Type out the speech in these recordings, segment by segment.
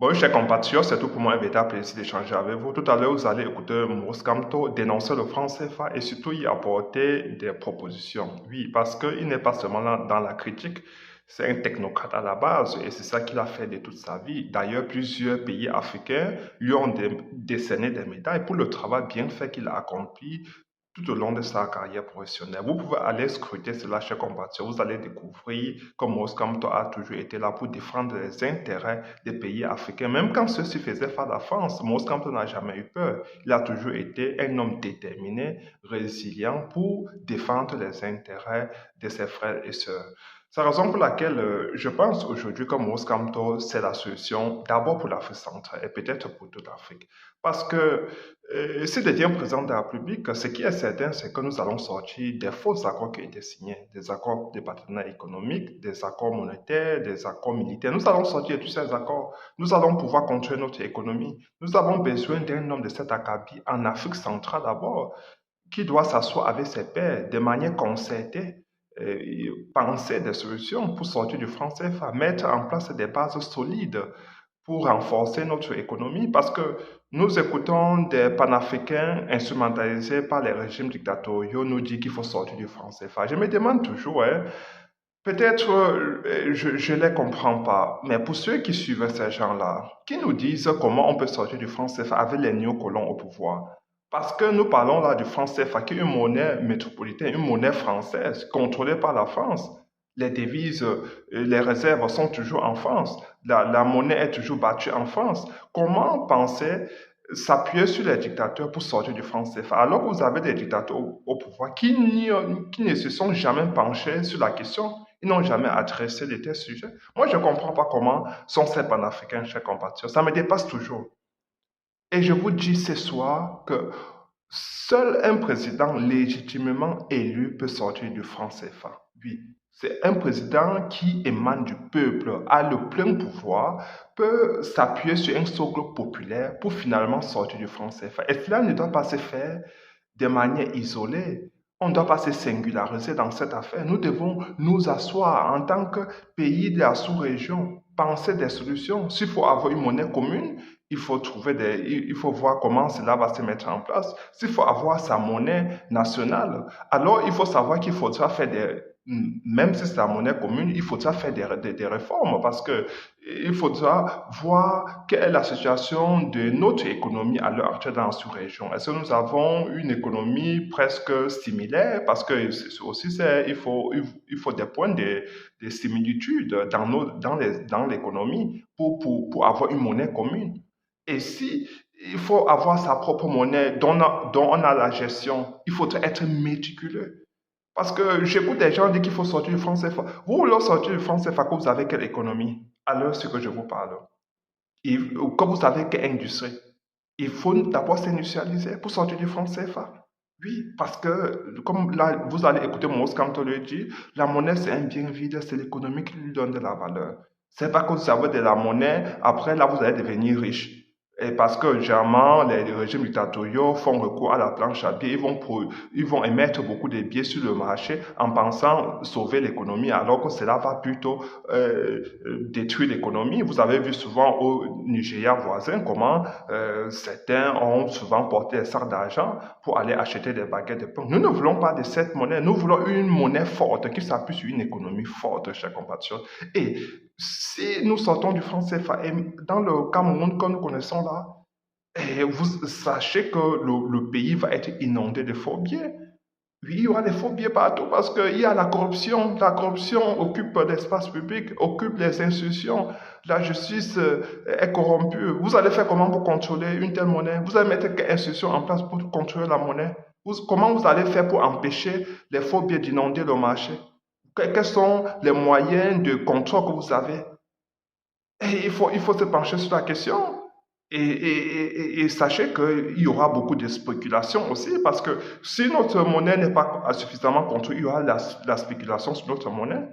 Bon, chers compatriotes, c'est tout pour moi un véritable plaisir d'échanger avec vous. Tout à l'heure, vous allez écouter Maurice Kamto dénoncer le franc CFA et surtout y apporter des propositions. Oui, parce qu'il n'est pas seulement là dans la critique, c'est un technocrate à la base et c'est ça qu'il a fait de toute sa vie. D'ailleurs, plusieurs pays africains lui ont décerné des médailles pour le travail bien fait qu'il a accompli tout au long de sa carrière professionnelle. Vous pouvez aller scruter cela chez Compatriot. Vous allez découvrir que Maurice Kamto a toujours été là pour défendre les intérêts des pays africains. Même quand ceux-ci faisaient face à la France, Maurice Kamto n'a jamais eu peur. Il a toujours été un homme déterminé, résilient pour défendre les intérêts de ses frères et sœurs. C'est la raison pour laquelle je pense aujourd'hui que Maurice Kamto, c'est la solution d'abord pour l'Afrique centrale et peut-être pour toute l'Afrique. Parce que s'il devient président de la République, ce qui est certain, c'est que nous allons sortir des faux accords qui ont été signés, des accords de partenariat économique, des accords monétaires, des accords militaires. Nous allons sortir de tous ces accords. Nous allons pouvoir contrôler notre économie. Nous avons besoin d'un homme de cet acabit en Afrique centrale d'abord, qui doit s'asseoir avec ses pairs de manière concertée, penser des solutions pour sortir du franc CFA, mettre en place des bases solides pour renforcer notre économie parce que nous écoutons des panafricains instrumentalisés par les régimes dictatoriaux nous dire qu'il faut sortir du franc CFA. Je me demande toujours, hein, peut-être je ne les comprends pas, mais pour ceux qui suivent ces gens-là, qui nous disent comment on peut sortir du franc CFA avec les néocolons au pouvoir, parce que nous parlons là du franc CFA qui est une monnaie métropolitaine, une monnaie française contrôlée par la France. Les devises, les réserves sont toujours en France. La monnaie est toujours battue en France. Comment penser s'appuyer sur les dictateurs pour sortir du franc CFA alors que vous avez des dictateurs au pouvoir qui ne se sont jamais penchés sur la question, ils n'ont jamais adressé de tels sujets. Moi, je ne comprends pas comment sont ces panafricains, chers compatriotes. Ça me dépasse toujours. Et je vous dis ce soir que seul un président légitimement élu peut sortir du franc CFA. Oui, c'est un président qui émane du peuple, a le plein pouvoir, peut s'appuyer sur un socle populaire pour finalement sortir du franc CFA. Et cela ne doit pas se faire de manière isolée. On ne doit pas se singulariser dans cette affaire. Nous devons nous asseoir en tant que pays de la sous-région, penser des solutions. S'il faut avoir une monnaie commune, il faut voir comment cela va se mettre en place. S'il faut avoir sa monnaie nationale, alors il faut savoir qu'il faudra faire même si c'est la monnaie commune, il faudra faire des réformes parce que il faudra voir quelle est la situation de notre économie à l'heure actuelle dans la sous-région. Est-ce que nous avons une économie presque similaire? Parce que aussi, il faut des points de similitude dans l'économie pour avoir une monnaie commune. Et si il faut avoir sa propre monnaie dont on a la gestion, il faudrait être méticuleux. Parce que j'écoute des gens dire qu'il faut sortir du franc CFA. Vous voulez sortir du franc CFA que vous avez quelle économie? Alors, ce que je vous parle. Et que vous avez quelle industrie? Il faut d'abord s'industrialiser pour sortir du franc CFA. Oui, parce que, comme là, vous allez écouter Mos quand on le dit, la monnaie, c'est un bien vide, c'est l'économie qui lui donne de la valeur. C'est pas que vous avez de la monnaie, après, là, vous allez devenir riche. Et parce que, généralement, les régimes dictatoriaux font recours à la planche à billets, ils vont émettre beaucoup de billets sur le marché en pensant sauver l'économie, alors que cela va plutôt détruire l'économie. Vous avez vu souvent au Nigeria voisin comment certains ont souvent porté des sacs d'argent pour aller acheter des baguettes de pain. Nous ne voulons pas de cette monnaie, nous voulons une monnaie forte qui s'appuie sur une économie forte, chers compatriotes. Et si nous sortons du franc CFA, et dans le Cameroun que nous connaissons là, et vous sachez que le pays va être inondé de faux billets. Oui, il y aura des faux billets partout parce qu'il y a la corruption. La corruption occupe l'espace public, occupe les institutions. La justice est corrompue. Vous allez faire comment pour contrôler une telle monnaie? Vous allez mettre quelle institution en place pour contrôler la monnaie? Comment vous allez faire pour empêcher les faux billets d'inonder le marché? Quels sont les moyens de contrôle que vous avez? Et il faut se pencher sur la question. Et sachez qu'il y aura beaucoup de spéculation aussi, parce que si notre monnaie n'est pas suffisamment contrôlée, il y aura la spéculation sur notre monnaie.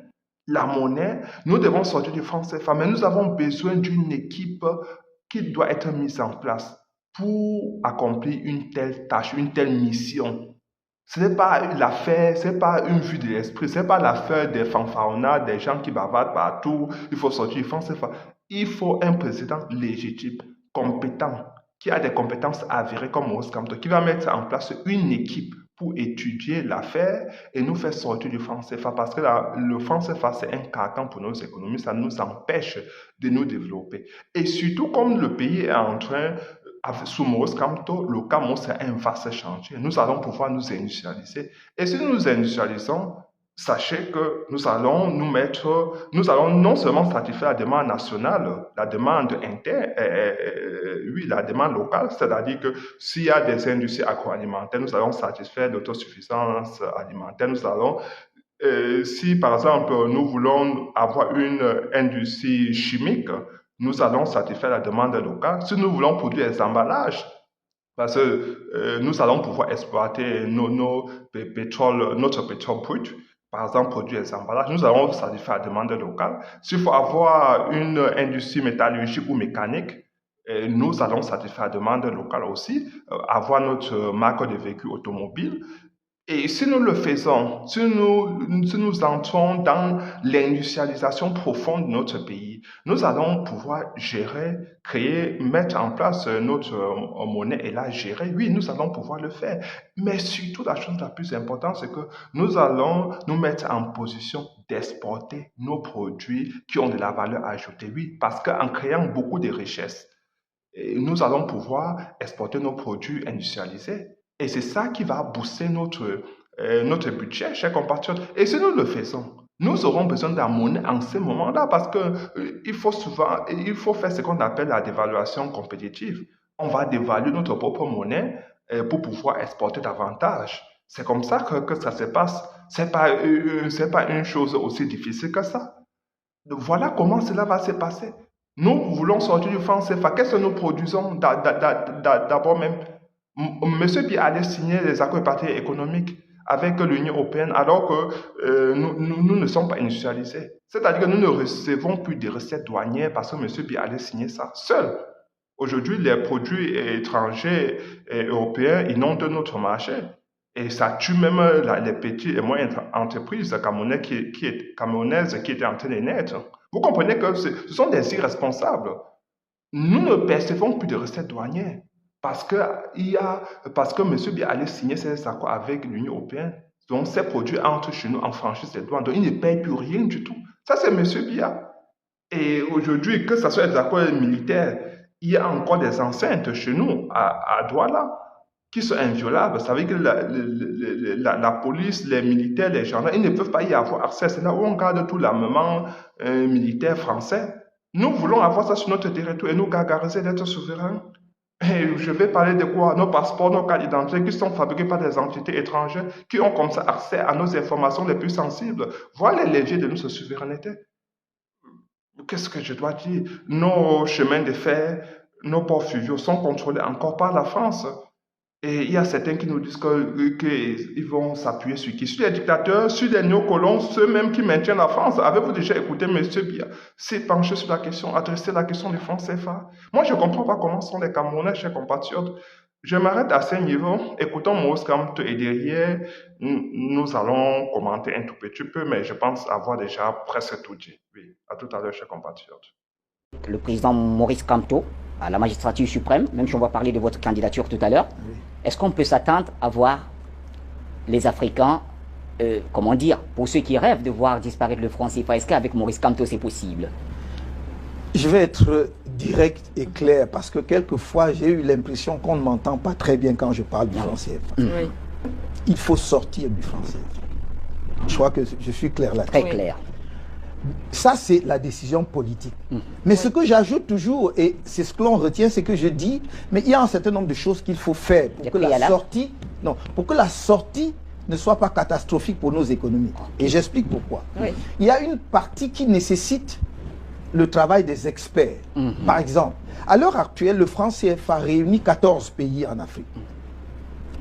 La monnaie, nous devons sortir du franc CFA, mais nous avons besoin d'une équipe qui doit être mise en place pour accomplir une telle tâche, une telle mission. Ce n'est pas l'affaire, ce n'est pas une vue de l'esprit, ce n'est pas l'affaire des fanfaronnades, des gens qui bavardent partout, il faut sortir du franc CFA. il faut un président légitime, compétent, qui a des compétences avérées comme Maurice Kamto, qui va mettre en place une équipe pour étudier l'affaire et nous faire sortir du franc CFA. Parce que le franc CFA, c'est un carcan pour nos économies, ça nous empêche de nous développer. Et surtout, comme le pays est en train, sous Maurice Kamto, le Cameroun, c'est un vaste chantier. Nous allons pouvoir nous industrialiser. Et si nous nous industrialisons, sachez que nous allons non seulement satisfaire la demande nationale, la demande interne, oui, la demande locale, c'est-à-dire que s'il y a des industries agroalimentaires, nous allons satisfaire l'autosuffisance alimentaire, nous allons, si par exemple nous voulons avoir une industrie chimique, nous allons satisfaire la demande locale. Si nous voulons produire des emballages, parce que nous allons pouvoir exploiter notre pétrole brut, par exemple, produire des emballages, nous allons satisfaire la demande locale. S'il faut avoir une industrie métallurgique ou mécanique, nous allons satisfaire la demande locale aussi, avoir notre marque de véhicules automobiles. Et si nous le faisons, si nous entrons dans l'industrialisation profonde de notre pays, nous allons pouvoir gérer, créer, mettre en place notre monnaie et la gérer. Oui, nous allons pouvoir le faire. Mais surtout, la chose la plus importante, c'est que nous allons nous mettre en position d'exporter nos produits qui ont de la valeur ajoutée. Oui, parce qu'en créant beaucoup de richesses, nous allons pouvoir exporter nos produits industrialisés. Et c'est ça qui va booster notre budget, chers compatriotes. Et si nous le faisons, nous aurons besoin de la monnaie en ce moment-là parce qu'il faut faire ce qu'on appelle la dévaluation compétitive. On va dévaluer notre propre monnaie pour pouvoir exporter davantage. C'est comme ça que ça se passe. C'est pas une chose aussi difficile que ça. Voilà comment cela va se passer. Nous voulons sortir du franc CFA. Qu'est-ce que nous produisons d'abord même? Monsieur Biya allait signer les accords de partenariat économique avec l'Union européenne alors que nous ne sommes pas industrialisés. C'est-à-dire que nous ne recevons plus de recettes douanières parce que monsieur Biya allait signer ça seul. Aujourd'hui, les produits étrangers et européens inondent notre marché. Et ça tue même les petites et moyennes entreprises camerounaises qui étaient en train de naître. Vous comprenez que ce sont des irresponsables. Nous ne percevons plus de recettes douanières. Parce que M. Biya allait signer ces accords avec l'Union européenne. Donc, ces produits entrent chez nous en franchise des douanes. Donc, ils ne payent plus rien du tout. Ça, c'est M. Biya. Et aujourd'hui, que ce soit des accords militaires, il y a encore des enceintes chez nous, à Douala, qui sont inviolables. Ça veut dire que la police, les militaires, les gendarmes, ils ne peuvent pas y avoir accès. C'est là où on garde tout l'armement militaire français. Nous voulons avoir ça sur notre territoire et nous gargariser d'être souverains. Et je vais parler de quoi? Nos passeports, nos cartes d'identité qui sont fabriqués par des entités étrangères qui ont comme ça accès à nos informations les plus sensibles. Voilà les leviers de notre souveraineté. Qu'est-ce que je dois dire? Nos chemins de fer, nos ports fluviaux sont contrôlés encore par la France. Et il y a certains qui nous disent qu'ils vont s'appuyer sur qui? Sur les dictateurs, sur les néocolons, ceux mêmes qui maintiennent la France. Avez-vous déjà écouté M. Biya s'est penché sur la question, adresser la question du franc CFA? Moi, je ne comprends pas comment sont les Camerounais, chers compatriotes. Je m'arrête à ce niveau. Écoutons Maurice Kamto et derrière, nous allons commenter un tout petit peu, mais je pense avoir déjà presque tout dit. Oui, à tout à l'heure, chers compatriotes. Le président Maurice Kamto à la magistrature suprême, même si on va parler de votre candidature tout à l'heure, oui. Est-ce qu'on peut s'attendre à voir les Africains, comment dire, pour ceux qui rêvent de voir disparaître le franc CFA, est-ce qu'avec Maurice Kamto c'est possible? Je vais être direct et clair parce que quelquefois j'ai eu l'impression qu'on ne m'entend pas très bien quand je parle du franc CFA. Oui. Il faut sortir du franc CFA. Je crois que je suis clair là-dessus. Très clair. Ça, c'est la décision politique. Mais ce que j'ajoute toujours, et c'est ce que l'on retient, c'est que je dis, mais il y a un certain nombre de choses qu'il faut faire pour que la sortie ne soit pas catastrophique pour nos économies. Et j'explique pourquoi. Oui. Il y a une partie qui nécessite le travail des experts. Par exemple, à l'heure actuelle, le franc CFA réunit 14 pays en Afrique.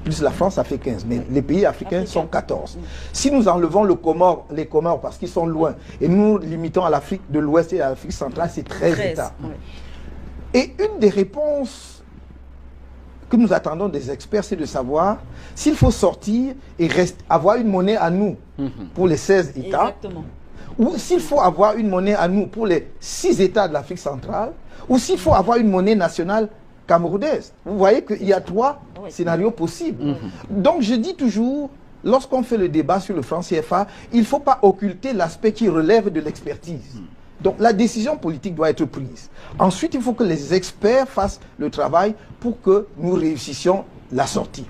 Plus la France, ça fait 15, mais les pays africains sont 14. Si nous enlevons les Comores parce qu'ils sont loin, et nous limitons à l'Afrique de l'Ouest et à l'Afrique centrale, c'est 13 États. Oui. Et une des réponses que nous attendons des experts, c'est de savoir s'il faut sortir et avoir une monnaie à nous pour les 16 États, ou s'il faut avoir une monnaie à nous pour les 6 États de l'Afrique centrale, ou s'il faut avoir une monnaie nationale camerounaise. Vous voyez qu'il y a 3 scénarios possibles. Donc je dis toujours, lorsqu'on fait le débat sur le franc CFA, il ne faut pas occulter l'aspect qui relève de l'expertise. Donc la décision politique doit être prise. Ensuite, il faut que les experts fassent le travail pour que nous réussissions la sortie.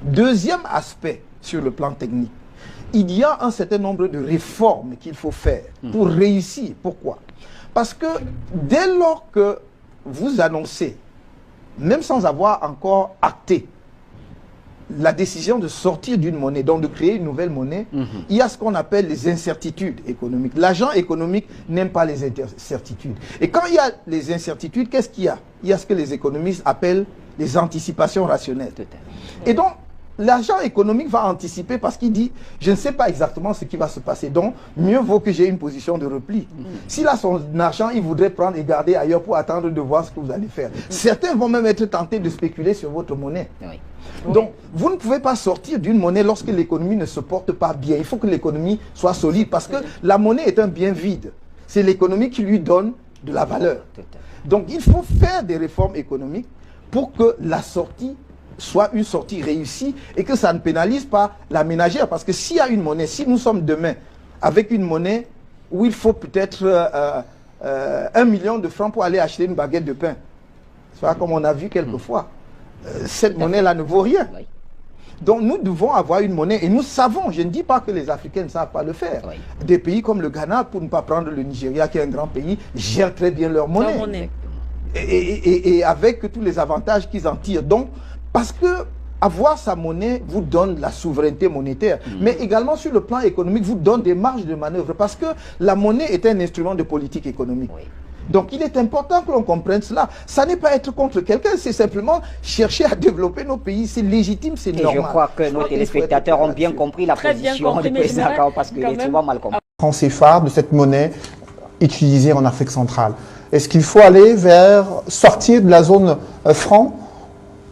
Deuxième aspect sur le plan technique, il y a un certain nombre de réformes qu'il faut faire pour réussir. Pourquoi? Parce que dès lors que vous annoncez, même sans avoir encore acté, la décision de sortir d'une monnaie, donc de créer une nouvelle monnaie, il y a ce qu'on appelle les incertitudes économiques. L'agent économique n'aime pas les incertitudes. Et quand il y a les incertitudes, qu'est-ce qu'il y a? Il y a ce que les économistes appellent les anticipations rationnelles. Et donc, l'agent économique va anticiper parce qu'il dit, je ne sais pas exactement ce qui va se passer, donc mieux vaut que j'ai une position de repli. S'il a son argent, il voudrait prendre et garder ailleurs pour attendre de voir ce que vous allez faire. Certains vont même être tentés de spéculer sur votre monnaie. Donc, vous ne pouvez pas sortir d'une monnaie lorsque l'économie ne se porte pas bien. Il faut que l'économie soit solide parce que la monnaie est un bien vide. C'est l'économie qui lui donne de la valeur. Donc, il faut faire des réformes économiques pour que la sortie soit une sortie réussie et que ça ne pénalise pas la ménagère. Parce que s'il y a une monnaie, si nous sommes demain avec une monnaie où il faut peut-être 1 million de francs pour aller acheter une baguette de pain, soit comme on a vu quelquefois, cette monnaie-là ne vaut rien. Donc nous devons avoir une monnaie et nous savons, je ne dis pas que les Africains ne savent pas le faire. Des pays comme le Ghana, pour ne pas prendre le Nigeria qui est un grand pays, gèrent très bien leur monnaie. Et avec tous les avantages qu'ils en tirent. Donc, parce que avoir sa monnaie vous donne la souveraineté monétaire, mais également sur le plan économique vous donne des marges de manœuvre parce que la monnaie est un instrument de politique économique. Donc il est important que l'on comprenne cela. Ça n'est pas être contre quelqu'un, c'est simplement chercher à développer nos pays. C'est légitime, c'est normal. Et je crois que nos téléspectateurs ont bien compris la position du président Kao parce qu'il est souvent mal compris. Franc CFA de cette monnaie utilisée en Afrique centrale. Est-ce qu'il faut aller vers sortir de la zone franc,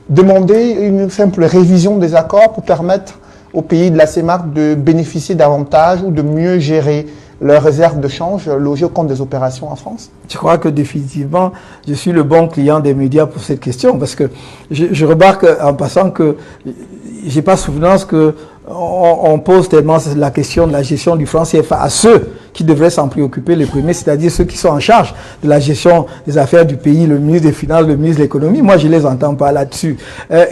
demander une simple révision des accords pour permettre aux pays de la CEMAC de bénéficier davantage ou de mieux gérer leurs réserves de change logées au compte des opérations en France? Je crois que définitivement, je suis le bon client des médias pour cette question parce que je remarque en passant que j'ai pas souvenance que on pose tellement la question de la gestion du franc CFA à ceux qui devraient s'en préoccuper les premiers, c'est-à-dire ceux qui sont en charge de la gestion des affaires du pays, le ministre des Finances, le ministre de l'Économie. Moi, je les entends pas là-dessus.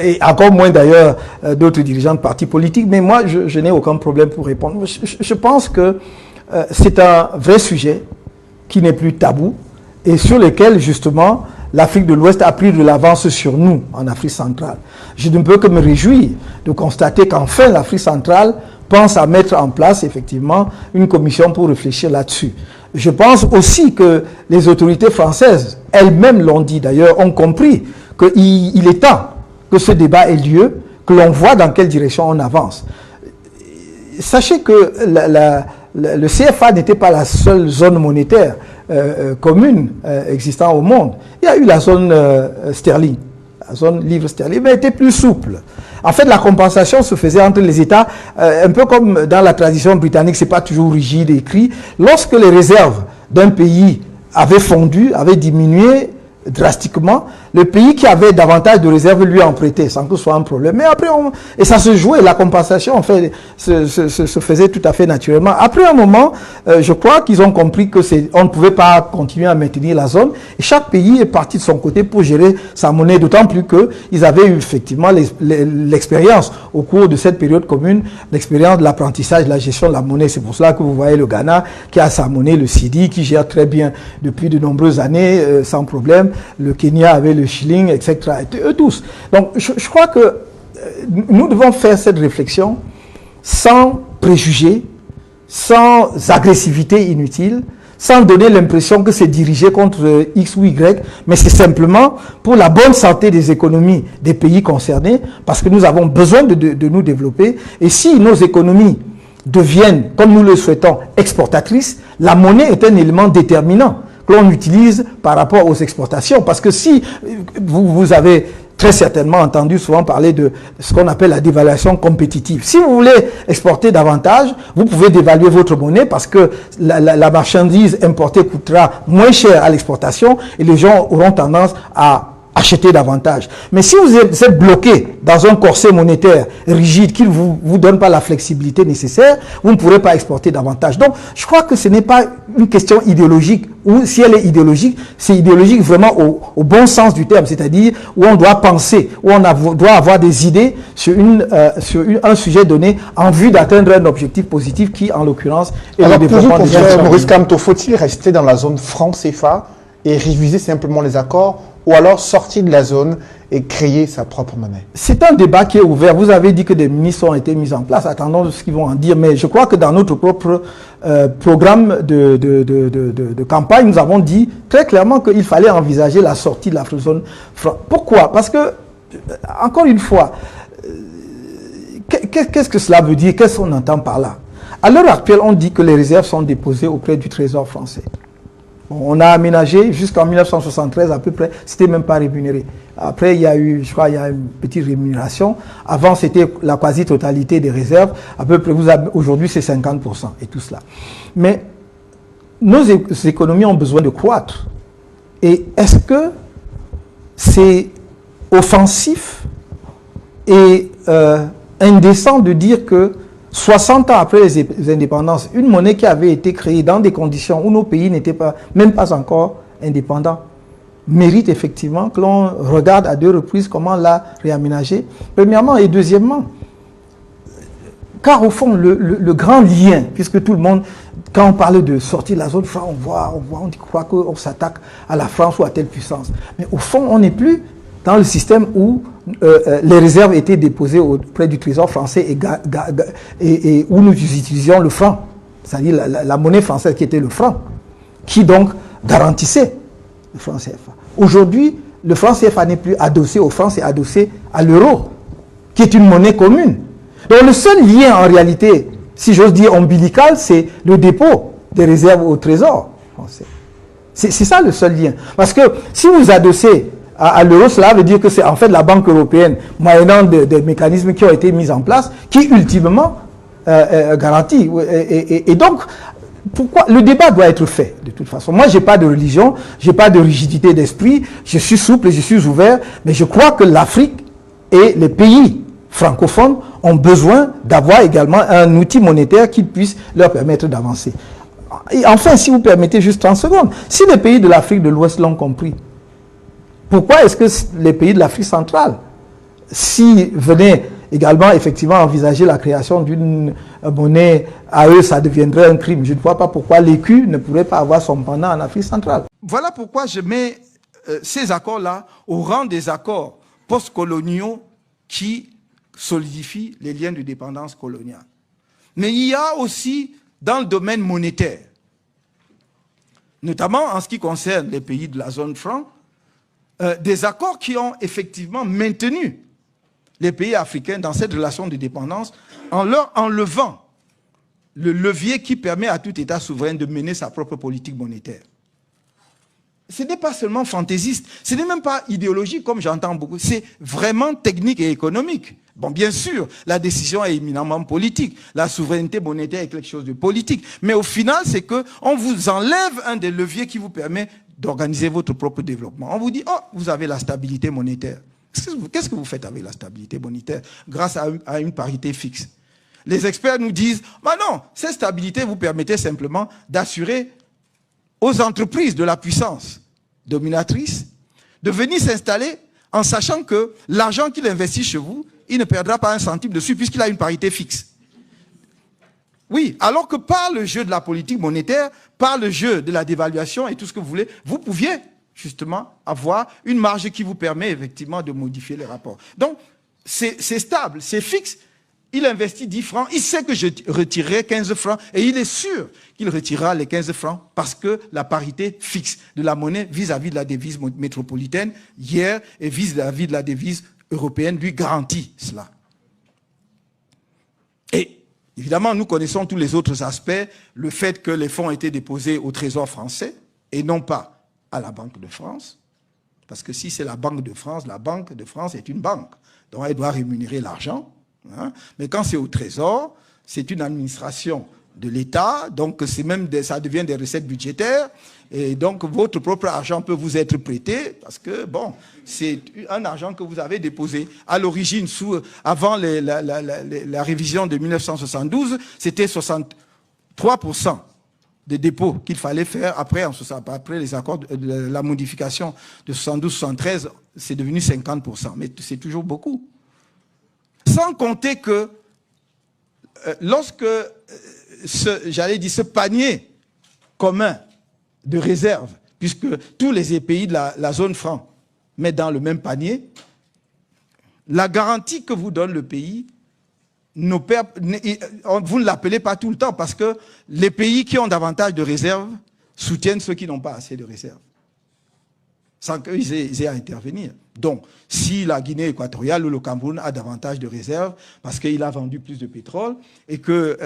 Et encore moins d'ailleurs d'autres dirigeants de partis politiques. Mais moi, je n'ai aucun problème pour répondre. Je pense que c'est un vrai sujet qui n'est plus tabou et sur lequel, justement, l'Afrique de l'Ouest a pris de l'avance sur nous, en Afrique centrale. Je ne peux que me réjouir de constater qu'enfin l'Afrique centrale pense à mettre en place, effectivement, une commission pour réfléchir là-dessus. Je pense aussi que les autorités françaises, elles-mêmes l'ont dit d'ailleurs, ont compris qu'il est temps que ce débat ait lieu, que l'on voit dans quelle direction on avance. Sachez que le CFA n'était pas la seule zone monétaire commune existant au monde. Il y a eu la zone sterling, la zone livre sterling, mais elle était plus souple. En fait, la compensation se faisait entre les États, un peu comme dans la tradition britannique, c'est pas toujours rigide écrit. Lorsque les réserves d'un pays avaient fondu, avaient diminué drastiquement, le pays qui avait davantage de réserves lui en prêtait sans que ce soit un problème. Mais après, et ça se jouait, la compensation en fait se faisait tout à fait naturellement. Après un moment, je crois qu'ils ont compris que on ne pouvait pas continuer à maintenir la zone et chaque pays est parti de son côté pour gérer sa monnaie, d'autant plus qu'ils avaient eu effectivement l'expérience au cours de cette période commune, l'expérience de l'apprentissage de la gestion de la monnaie. C'est pour cela que vous voyez le Ghana qui a sa monnaie, le Cedi, qui gère très bien depuis de nombreuses années sans problème. Le Kenya avait le shilling, etc. Et eux tous. Donc, je crois que nous devons faire cette réflexion sans préjugés, sans agressivité inutile, sans donner l'impression que c'est dirigé contre X ou Y, mais c'est simplement pour la bonne santé des économies des pays concernés, parce que nous avons besoin de nous développer. Et si nos économies deviennent, comme nous le souhaitons, exportatrices, la monnaie est un élément déterminant que l'on utilise par rapport aux exportations. Parce que si vous avez très certainement entendu souvent parler de ce qu'on appelle la dévaluation compétitive. Si vous voulez exporter davantage, vous pouvez dévaluer votre monnaie parce que la marchandise importée coûtera moins cher à l'exportation et les gens auront tendance à acheter davantage. Mais si vous êtes bloqué dans un corset monétaire rigide qui ne vous donne pas la flexibilité nécessaire, vous ne pourrez pas exporter davantage. Donc, je crois que ce n'est pas une question idéologique, ou si elle est idéologique, c'est idéologique vraiment au bon sens du terme, c'est-à-dire où on doit penser, où on doit avoir des idées sur un sujet donné en vue d'atteindre un objectif positif qui, en l'occurrence, est le développement des nations. Maurice Kamto, faut-il rester dans la zone franc-CFA et réviser simplement les accords, ou alors sortir de la zone et créer sa propre monnaie? C'est un débat qui est ouvert. Vous avez dit que des ministres ont été mis en place. Attendons ce qu'ils vont en dire. Mais je crois que dans notre propre programme de campagne, nous avons dit très clairement qu'il fallait envisager la sortie de la zone franc. Pourquoi? Parce que, encore une fois, qu'est-ce que cela veut dire? Qu'est-ce qu'on entend par là? À l'heure actuelle, on dit que les réserves sont déposées auprès du Trésor français. On a aménagé jusqu'en 1973 à peu près, c'était même pas rémunéré. Après, il y a eu, je crois, il y a une petite rémunération. Avant, c'était la quasi-totalité des réserves. À peu près, aujourd'hui, c'est 50% et tout cela. Mais nos économies ont besoin de croître. Et est-ce que c'est offensif et indécent de dire que 60 ans après les indépendances, une monnaie qui avait été créée dans des conditions où nos pays n'étaient même pas encore indépendants, mérite effectivement que l'on regarde à 2 reprises comment l'a réaménagé, premièrement, et deuxièmement, car au fond, le grand lien, puisque tout le monde, quand on parle de sortir de la zone franc, on croit qu'on s'attaque à la France ou à telle puissance. Mais au fond, on n'est plus dans le système où les réserves étaient déposées auprès du Trésor français et où nous utilisions le franc, c'est-à-dire la monnaie française qui était le franc, qui donc garantissait le franc CFA. Aujourd'hui, le franc CFA n'est plus adossé au franc, c'est adossé à l'euro, qui est une monnaie commune. Donc le seul lien en réalité, si j'ose dire ombilical, c'est le dépôt des réserves au Trésor français. C'est ça le seul lien. Parce que si vous adossez à l'euro, cela veut dire que c'est en fait la Banque européenne, moyennant des mécanismes qui ont été mis en place, qui ultimement garantit. Et donc, pourquoi le débat doit être fait de toute façon. Moi, j'ai pas de religion, j'ai pas de rigidité d'esprit, je suis souple, je suis ouvert, mais je crois que l'Afrique et les pays francophones ont besoin d'avoir également un outil monétaire qui puisse leur permettre d'avancer. Et enfin, si vous permettez juste 30 secondes, si les pays de l'Afrique de l'Ouest l'ont compris, pourquoi est-ce que les pays de l'Afrique centrale, s'ils venaient également effectivement envisager la création d'une monnaie, à eux ça deviendrait un crime? Je ne vois pas pourquoi l'écu ne pourrait pas avoir son pendant en Afrique centrale. Voilà pourquoi je mets ces accords-là au rang des accords postcoloniaux qui solidifient les liens de dépendance coloniale. Mais il y a aussi dans le domaine monétaire, notamment en ce qui concerne les pays de la zone franc, des accords qui ont effectivement maintenu les pays africains dans cette relation de dépendance en leur enlevant le levier qui permet à tout État souverain de mener sa propre politique monétaire. Ce n'est pas seulement fantaisiste, ce n'est même pas idéologique comme j'entends beaucoup, c'est vraiment technique et économique. Bon, bien sûr, la décision est éminemment politique, la souveraineté monétaire est quelque chose de politique, mais au final, c'est qu'on vous enlève un des leviers qui vous permet d'organiser votre propre développement. On vous dit, oh, vous avez la stabilité monétaire. Qu'est-ce que vous faites avec la stabilité monétaire grâce à une parité fixe? Les experts nous disent, bah non, cette stabilité vous permettait simplement d'assurer aux entreprises de la puissance dominatrice de venir s'installer en sachant que l'argent qu'il investit chez vous, il ne perdra pas un centime dessus puisqu'il a une parité fixe. Oui, alors que par le jeu de la politique monétaire, par le jeu de la dévaluation et tout ce que vous voulez, vous pouviez justement avoir une marge qui vous permet effectivement de modifier les rapports. Donc, c'est stable, c'est fixe. Il investit 10 francs, il sait que je retirerai 15 francs et il est sûr qu'il retirera les 15 francs parce que la parité fixe de la monnaie vis-à-vis de la devise métropolitaine hier et vis-à-vis de la devise européenne lui garantit cela. Et évidemment, nous connaissons tous les autres aspects, le fait que les fonds étaient déposés au Trésor français et non pas à la Banque de France. parce que si c'est la Banque de France est une banque. Donc elle doit rémunérer l'argent. Hein. Mais quand c'est au Trésor, c'est une administration de l'État, donc ça devient des recettes budgétaires, et donc votre propre argent peut vous être prêté, parce que, bon, c'est un argent que vous avez déposé. À l'origine, avant la révision de 1972, c'était 63% des dépôts qu'il fallait faire après les accords, la modification de 72-73, c'est devenu 50%, mais c'est toujours beaucoup. Sans compter que lorsque ce panier commun de réserve, puisque tous les pays de la zone franc mettent dans le même panier, la garantie que vous donne le pays, vous ne l'appelez pas tout le temps, parce que les pays qui ont davantage de réserves soutiennent ceux qui n'ont pas assez de réserves, sans qu'ils aient à intervenir. Donc, si la Guinée équatoriale ou le Cameroun a davantage de réserves parce qu'il a vendu plus de pétrole et que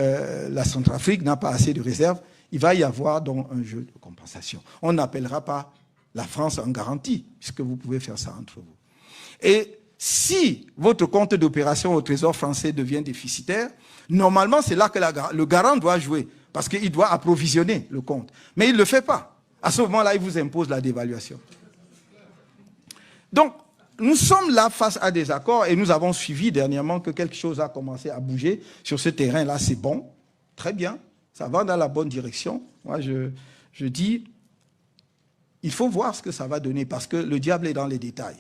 la Centrafrique n'a pas assez de réserves, il va y avoir donc un jeu de compensation. On n'appellera pas la France en garantie, puisque vous pouvez faire ça entre vous. Et si votre compte d'opération au Trésor français devient déficitaire, normalement, c'est là que le garant doit jouer, parce qu'il doit approvisionner le compte. Mais il ne le fait pas. À ce moment-là, il vous impose la dévaluation. Donc, nous sommes là face à des accords et nous avons suivi dernièrement que quelque chose a commencé à bouger sur ce terrain-là. C'est bon, très bien, ça va dans la bonne direction. Moi, je dis, il faut voir ce que ça va donner parce que le diable est dans les détails.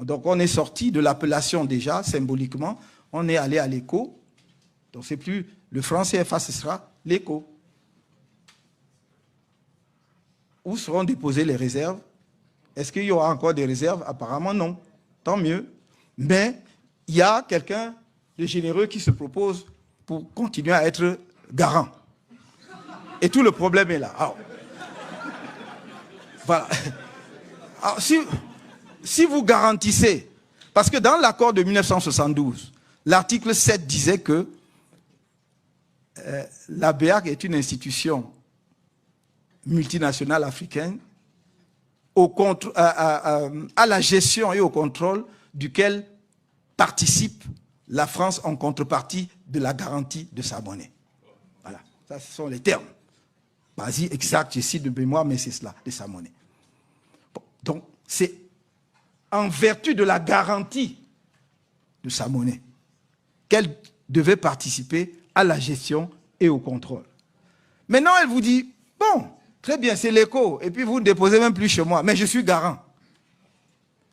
Donc, on est sorti de l'appellation déjà, symboliquement, on est allé à l'éco. Donc, c'est plus le franc CFA, ce sera l'éco. Où seront déposées les réserves? Est-ce qu'il y aura encore des réserves? Apparemment non. Tant mieux. Mais il y a quelqu'un de généreux qui se propose pour continuer à être garant. Et tout le problème est là. Alors, voilà. Alors, si vous garantissez, parce que dans l'accord de 1972, l'article 7 disait que la BEAC est une institution multinationale africaine à la gestion et au contrôle duquel participe la France en contrepartie de la garantie de sa monnaie. Voilà, ça ce sont les termes. Pas exact, je cite de mémoire, mais c'est cela, de sa monnaie. Bon, donc, c'est en vertu de la garantie de sa monnaie qu'elle devait participer à la gestion et au contrôle. Maintenant, elle vous dit, bon, très bien, c'est l'éco, et puis vous ne déposez même plus chez moi, mais je suis garant.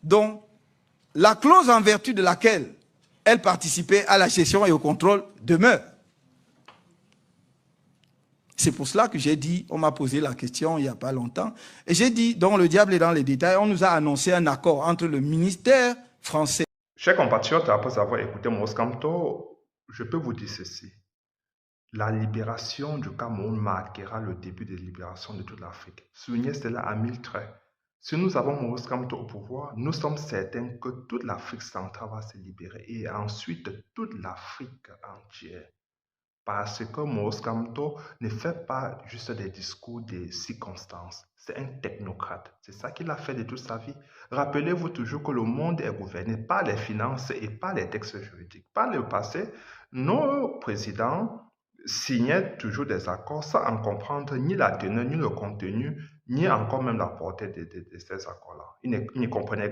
Donc, la clause en vertu de laquelle elle participait à la gestion et au contrôle demeure. C'est pour cela que j'ai dit, on m'a posé la question il n'y a pas longtemps, et j'ai dit, donc le diable est dans les détails, on nous a annoncé un accord entre le ministère français. Chers compatriotes, après avoir écouté Maurice Kamto, je peux vous dire ceci. La libération du Cameroun marquera le début des libérations de toute l'Afrique. Soulignez cela à 1000 traits. Si nous avons Maurice Kamto au pouvoir, nous sommes certains que toute l'Afrique centrale va se libérer et ensuite toute l'Afrique entière. Parce que Maurice Kamto ne fait pas juste des discours de circonstances. C'est un technocrate. C'est ça qu'il a fait de toute sa vie. Rappelez-vous toujours que le monde est gouverné par les finances et par les textes juridiques. Par le passé, nos présidents signaient toujours des accords sans en comprendre ni la teneur, ni le contenu, ni encore même la portée de ces accords-là. Ils ne comprenaient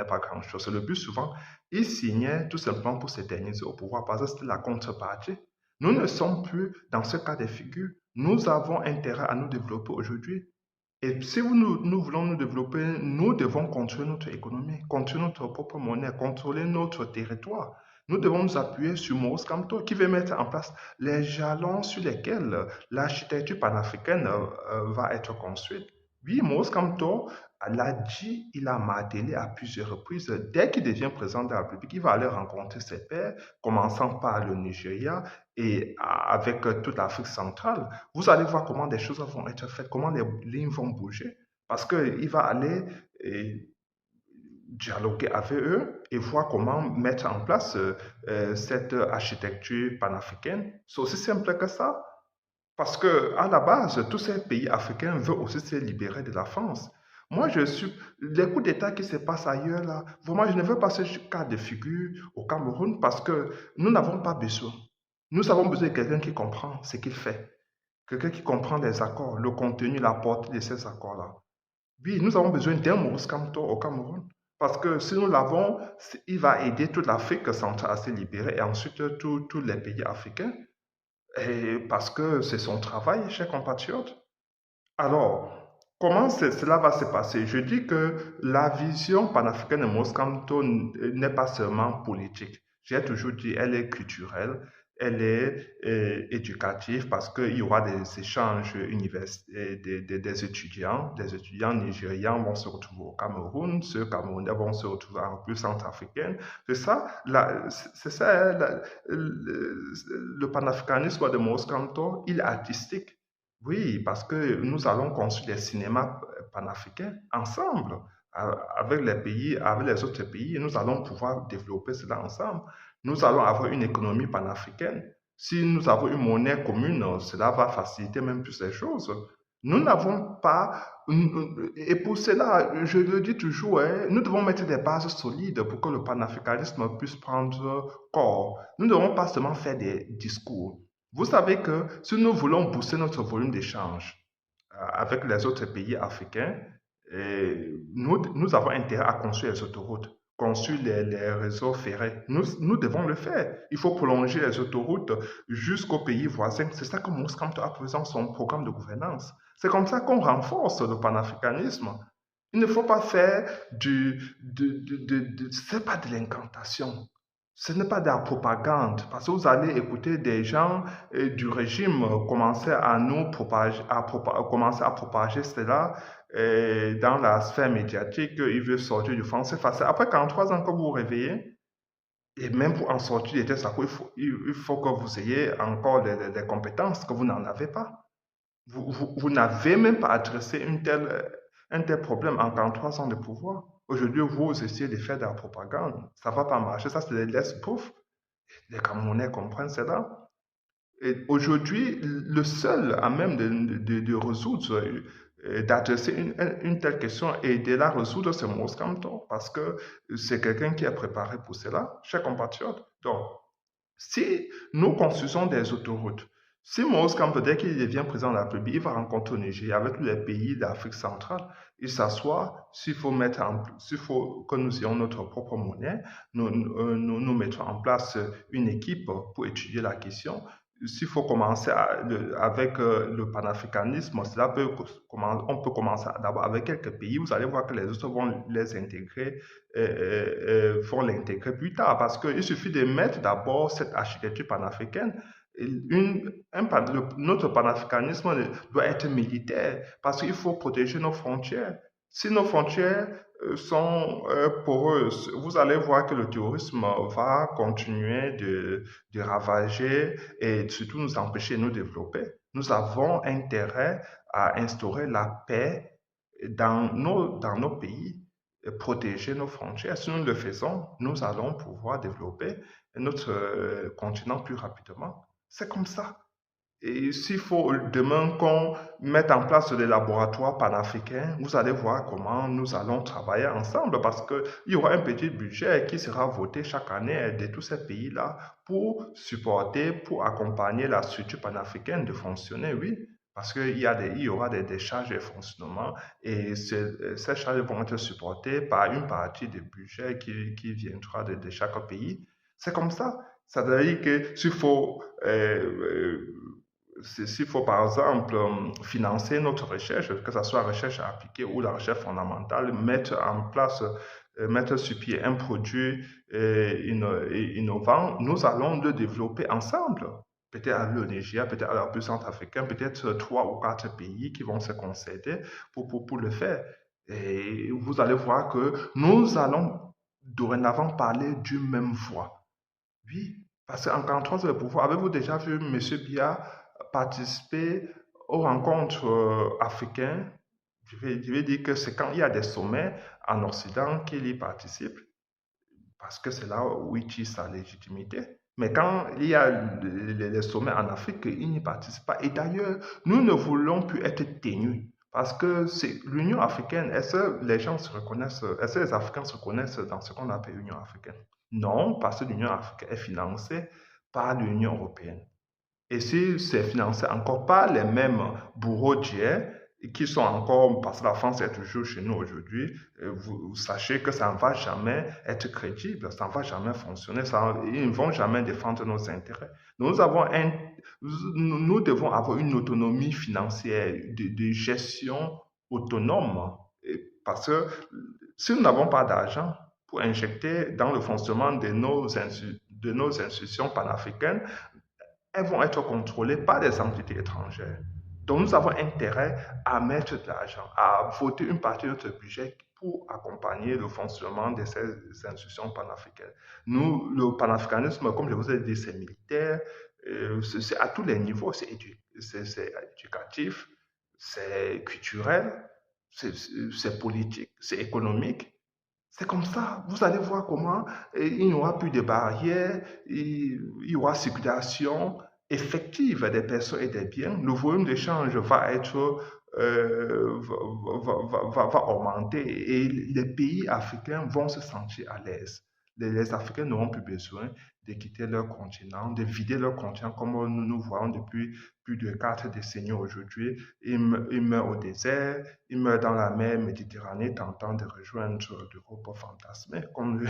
pas grand-chose. Le but souvent, ils signaient tout simplement pour s'éterniser au pouvoir parce que c'était la contrepartie. Nous ne sommes plus dans ce cas de figure. Nous avons intérêt à nous développer aujourd'hui. Et si nous voulons nous développer, nous devons contrôler notre économie, contrôler notre propre monnaie, contrôler notre territoire. Nous devons nous appuyer sur Maurice Kamto qui veut mettre en place les jalons sur lesquels l'architecture panafricaine va être construite. Oui, Maurice Kamto l'a dit, il a martelé à plusieurs reprises. Dès qu'il devient président de la République, il va aller rencontrer ses pairs, commençant par le Nigeria et avec toute l'Afrique centrale. Vous allez voir comment des choses vont être faites, comment les lignes vont bouger. Parce qu'il va aller dialoguer avec eux et voir comment mettre en place cette architecture panafricaine. C'est aussi simple que ça. Parce qu'à la base, tous ces pays africains veulent aussi se libérer de la France. Moi, les coups d'État qui se passent ailleurs, là, vraiment, je ne veux pas ce cas de figure au Cameroun parce que nous n'avons pas besoin. Nous avons besoin de quelqu'un qui comprend ce qu'il fait. Quelqu'un qui comprend les accords, le contenu, la portée de ces accords-là. Oui, nous avons besoin d'un Maurice Kamto au Cameroun. Parce que si nous l'avons, il va aider toute l'Afrique centrale à se libérer et ensuite tous les pays africains. Et parce que c'est son travail, chers compatriotes. Alors, comment cela va se passer? Je dis que la vision panafricaine de Maurice Kamto n'est pas seulement politique. J'ai toujours dit, elle est culturelle, elle est éducative parce qu'il y aura des échanges universitaires, des étudiants. Des étudiants nigérians vont se retrouver au Cameroun, ceux camerounais vont se retrouver en plus centrafricaine. C'est ça, le panafricanisme de Maurice Kamto, il est artistique. Oui, parce que nous allons construire des cinémas panafricains ensemble, avec les pays, avec les autres pays, et nous allons pouvoir développer cela ensemble. Nous allons avoir une économie panafricaine. Si nous avons une monnaie commune, cela va faciliter même plus les choses. Nous n'avons pas, et pour cela, je le dis toujours, hein, nous devons mettre des bases solides pour que le panafricanisme puisse prendre corps. Nous ne devons pas seulement faire des discours. Vous savez que si nous voulons booster notre volume d'échange avec les autres pays africains, nous avons intérêt à construire les autoroutes, construire les réseaux ferrés. Nous devons le faire. Il faut prolonger les autoroutes jusqu'aux pays voisins. C'est ça que Maurice Kamto a présent son programme de gouvernance. C'est comme ça qu'on renforce le panafricanisme. Il ne faut pas faire c'est pas de l'incantation. Ce n'est pas de la propagande, parce que vous allez écouter des gens du régime commencer à nous propager, commencer à propager cela dans la sphère médiatique. Ils veulent sortir du franc CFA. Après 43 ans que vous vous réveillez, et même pour en sortir des tests, il faut que vous ayez encore des compétences que vous n'en avez pas. Vous n'avez même pas adressé un tel problème en 43 ans de pouvoir. Aujourd'hui, vous essayez de faire de la propagande. Ça ne va pas marcher. Ça, c'est des laisse-pouf. Les Camerounais comprennent cela. Et aujourd'hui, le seul à même de résoudre, d'adresser une telle question et de la résoudre, c'est Maurice Kamto, parce que c'est quelqu'un qui est préparé pour cela, chers compatriotes. Donc, si nous construisons des autoroutes, si Maurice Kamto, dès qu'il devient président de la République, il va rencontrer au Niger avec les pays d'Afrique centrale, il s'assoit, s'il faut que nous ayons notre propre monnaie, nous mettons en place une équipe pour étudier la question. S'il faut commencer avec le panafricanisme, on peut commencer d'abord avec quelques pays. Vous allez voir que les autres vont les intégrer, vont l'intégrer plus tard, parce qu'il suffit de mettre d'abord cette architecture panafricaine. Notre panafricanisme doit être militaire, parce qu'il faut protéger nos frontières. Si nos frontières sont poreuses, vous allez voir que le terrorisme va continuer de ravager et surtout nous empêcher de nous développer. Nous avons intérêt à instaurer la paix dans nos pays, et protéger nos frontières. Si nous le faisons, nous allons pouvoir développer notre continent plus rapidement. C'est comme ça. Et s'il faut demain qu'on mette en place des laboratoires panafricains, vous allez voir comment nous allons travailler ensemble parce qu'il y aura un petit budget qui sera voté chaque année de tous ces pays-là pour supporter, pour accompagner la structure panafricaine de fonctionner, oui. Parce qu'il y aura des charges de fonctionnement et ces charges vont être supportées par une partie du budget qui viendra de chaque pays. C'est comme ça. Ça veut dire que s'il faut par exemple financer notre recherche, que ce soit la recherche appliquée ou la recherche fondamentale, mettre sur pied un produit innovant, nous allons le développer ensemble. Peut-être le Niger, peut-être la puissance africaine, peut-être 3 ou 4 pays qui vont se concéder pour le faire. Et vous allez voir que nous allons dorénavant parler d'une même voix. Oui, parce qu'en 43 heures de pouvoir, avez-vous déjà vu M. Biya participer aux rencontres africaines? Je vais dire que c'est quand il y a des sommets en Occident qu'il y participe, parce que c'est là où il tire sa légitimité. Mais quand il y a les sommets en Afrique, il n'y participe pas. Et d'ailleurs, nous ne voulons plus être ténus. Parce que c'est l'Union africaine, est-ce que les gens se reconnaissent, est-ce que les Africains se reconnaissent dans ce qu'on appelle l'Union africaine? Non, parce que l'Union africaine est financée par l'Union européenne. Et si c'est financé encore par les mêmes bourreaux d'hier, qui sont encore, parce que la France est toujours chez nous aujourd'hui, vous sachez que ça ne va jamais être crédible, ça ne va jamais fonctionner, ils ne vont jamais défendre nos intérêts. Nous devons avoir une autonomie financière, de gestion autonome, parce que si nous n'avons pas d'argent pour injecter dans le fonctionnement de nos institutions panafricaines, elles vont être contrôlées par des entités étrangères. Donc nous avons intérêt à mettre de l'argent, à voter une partie de notre budget pour accompagner le fonctionnement de ces institutions panafricaines. Nous, le panafricanisme, comme je vous ai dit, c'est militaire, c'est à tous les niveaux, c'est éducatif, c'est culturel, c'est politique, c'est économique. C'est comme ça. Vous allez voir comment il n'y aura plus de barrières, il y aura circulation effective des personnes et des biens. Le volume d'échange va être va augmenter et les pays africains vont se sentir à l'aise. Les Africains n'auront plus besoin de quitter leur continent, de vider leur continent comme nous voyons depuis plus de 4 décennies aujourd'hui. Ils meurent au désert, ils meurent dans la mer Méditerranée tentant de rejoindre l'Europe fantasmée, comme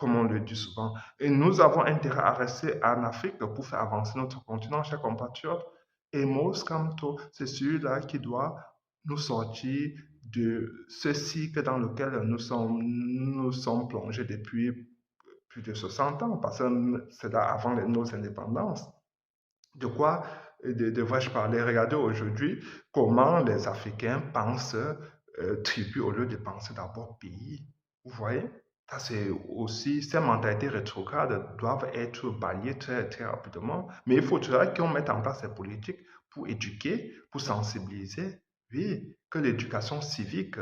on le dit souvent. Et nous avons intérêt à rester en Afrique pour faire avancer notre continent, chers compatriotes. Et Maurice Kamto, c'est celui-là qui doit nous sortir de ce cycle dans lequel nous sommes plongés depuis plus de 60 ans, parce que c'est là avant nos indépendances. De quoi devrais-je parler? Regardez aujourd'hui comment les Africains pensent tribu au lieu de penser d'abord pays. Vous voyez? Ça, c'est aussi, ces mentalités rétrogrades doivent être balayées très, très rapidement. Mais il faudra qu'on mette en place des politiques pour éduquer, pour sensibiliser. Oui, que l'éducation civique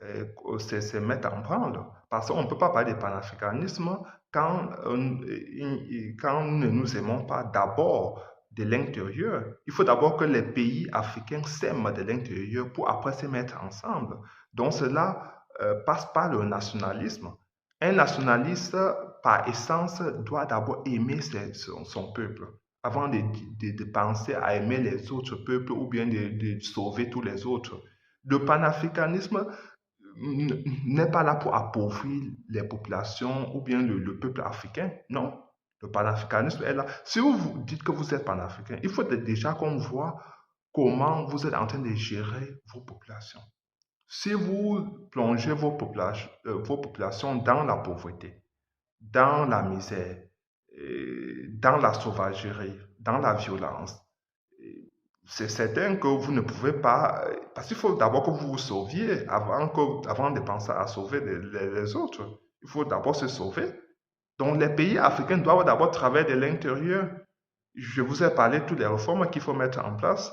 se mette en branle. Parce qu'on ne peut pas parler de panafricanisme quand nous ne nous aimons pas d'abord de l'intérieur. Il faut d'abord que les pays africains s'aiment de l'intérieur pour après se mettre ensemble. Donc cela passe par le nationalisme. Un nationaliste, par essence, doit d'abord aimer son peuple avant de penser à aimer les autres peuples ou bien de sauver tous les autres. Le panafricanisme n'est pas là pour appauvrir les populations ou bien le peuple africain. Non, le panafricanisme est là. Si vous dites que vous êtes panafricain, il faut déjà qu'on voit comment vous êtes en train de gérer vos populations. Si vous plongez vos populations dans la pauvreté, dans la misère, dans la sauvagerie, dans la violence, c'est certain que vous ne pouvez pas, parce qu'il faut d'abord que vous vous sauviez avant de penser à sauver les autres. Il faut d'abord se sauver. Donc les pays africains doivent d'abord travailler de l'intérieur. Je vous ai parlé de toutes les réformes qu'il faut mettre en place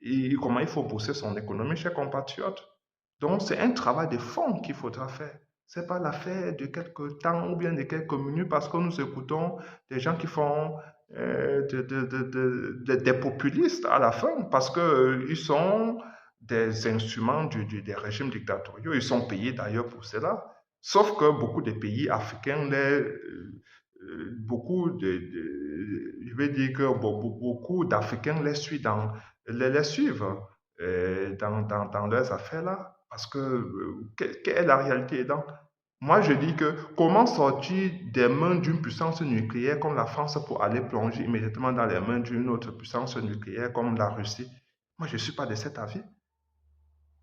et comment il faut booster son économie, chers compatriotes. Donc c'est un travail de fond qu'il faudra faire. Ce n'est pas l'affaire de quelques temps ou bien de quelques minutes parce que nous écoutons des gens qui font des populistes à la fin parce qu'ils sont des instruments des régimes dictatoriaux. Ils sont payés d'ailleurs pour cela. Sauf que beaucoup de pays africains, beaucoup d'Africains les suivent dans leurs affaires là. Parce que, quelle est la réalité dedans? Moi, je dis que comment sortir des mains d'une puissance nucléaire comme la France pour aller plonger immédiatement dans les mains d'une autre puissance nucléaire comme la Russie? Moi, je ne suis pas de cet avis.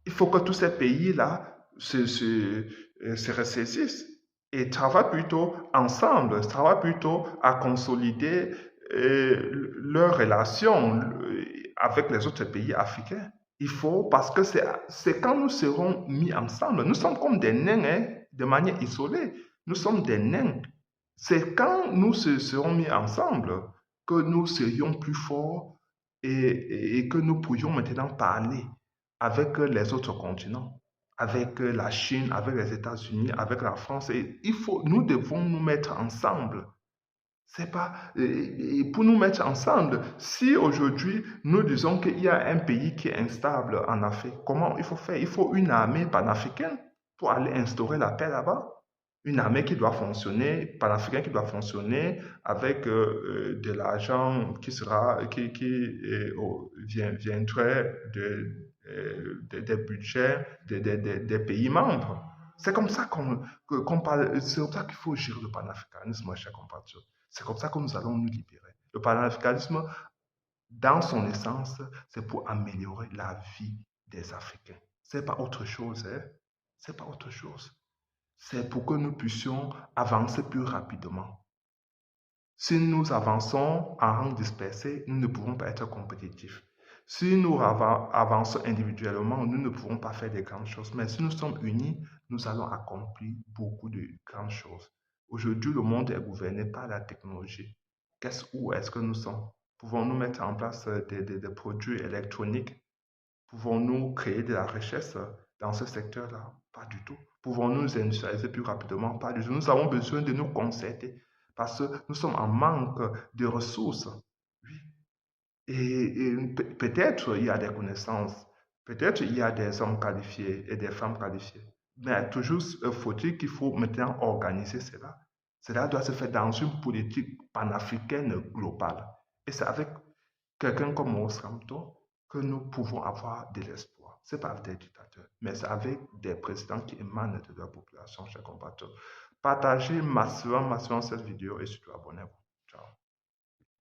Il faut que tous ces pays-là se ressaisissent et travaillent plutôt ensemble, travaillent plutôt à consolider leurs relations avec les autres pays africains. Il faut, parce que c'est quand nous serons mis ensemble, nous sommes comme des nains, hein, de manière isolée, nous sommes des nains. C'est quand nous serons mis ensemble que nous serions plus forts et que nous pourrions maintenant parler avec les autres continents, avec la Chine, avec les États-Unis, avec la France. Et nous devons nous mettre ensemble. C'est pas et pour nous mettre ensemble. Si aujourd'hui nous disons qu'il y a un pays qui est instable en Afrique, comment il faut faire? Il faut une armée panafricaine pour aller instaurer la paix là-bas. Une armée qui doit fonctionner, panafricaine qui doit fonctionner avec de l'argent qui viendrait des budgets des pays membres. C'est comme ça qu'on parle, c'est comme ça qu'il faut gérer le panafricanisme, chers compatriotes. C'est comme ça que nous allons nous libérer. Le panafricanisme, dans son essence, c'est pour améliorer la vie des Africains. C'est pas autre chose, hein? C'est pas autre chose. C'est pour que nous puissions avancer plus rapidement. Si nous avançons en rang dispersé, nous ne pouvons pas être compétitifs. Si nous avançons individuellement, nous ne pouvons pas faire de grandes choses. Mais si nous sommes unis, nous allons accomplir beaucoup de grandes choses. Aujourd'hui, le monde est gouverné par la technologie. Où est-ce que nous sommes? Pouvons-nous mettre en place des produits électroniques? Pouvons-nous créer de la richesse dans ce secteur-là? Pas du tout. Pouvons-nous nous industrialiser plus rapidement? Pas du tout. Nous avons besoin de nous concerter parce que nous sommes en manque de ressources. Oui. Et peut-être il y a des connaissances, peut-être il y a des hommes qualifiés et des femmes qualifiées. Mais toujours faut-il qu'il faut maintenant organiser cela. Cela doit se faire dans une politique panafricaine globale. Et c'est avec quelqu'un comme Maurice Kamto que nous pouvons avoir de l'espoir. Ce n'est pas avec des dictateurs, mais c'est avec des présidents qui émanent de la population, chers compatriotes. Partagez massivement cette vidéo et surtout abonnez-vous. Ciao.